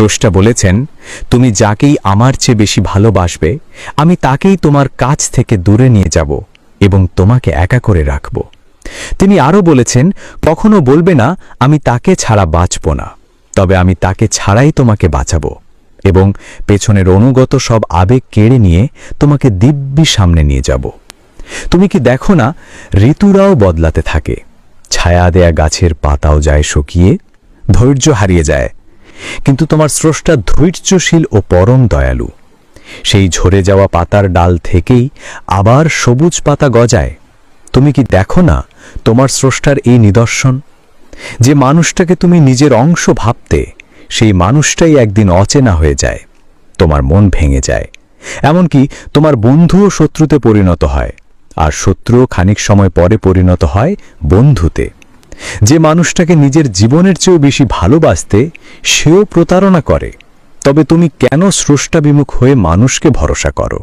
স্রষ্টা বলেছেন, তুমি যাকেই আমার চেয়ে বেশি ভালোবাসবে আমি তাকেই তোমার কাছ থেকে দূরে নিয়ে যাব এবং তোমাকে একা করে রাখব। তিনি আরও বলেছেন, কখনো বলবে না আমি তাকে ছাড়া বাঁচব না, তবে আমি তাকে ছাড়াই তোমাকে বাঁচাবো এবং পেছনের অনুগত সব আবেগ কেড়ে নিয়ে তোমাকে দিব্যি সামনে নিয়ে যাব। তুমি কি দেখো না, ঋতুরাও বদলাতে থাকে, ছায়া দেয়া গাছের পাতাও যায় শুকিয়ে, ধৈর্য হারিয়ে যায়, কিন্তু তোমার স্রষ্টা ধৈর্যশীল ও পরম দয়ালু। সেই ঝরে যাওয়া পাতার ডাল থেকেই আবার সবুজ পাতা গজায়। তুমি কি দেখো না তোমার স্রষ্টার এই নিদর্শন? যে মানুষটাকে তুমি নিজের অংশ ভাবতে, সেই মানুষটাই একদিন অচেনা হয়ে যায়, তোমার মন ভেঙে যায়, এমনকি তোমার বন্ধুও শত্রুতে পরিণত হয়, আর শত্রুও খানিক সময় পরে পরিণত হয় বন্ধুতে। যে মানুষটাকে নিজের জীবনের চেয়েও বেশি ভালোবাসতে, সেও প্রতারণা করে। তবে তুমি কেন স্রষ্টা বিমুখ হয়ে মানুষকে ভরসা করো?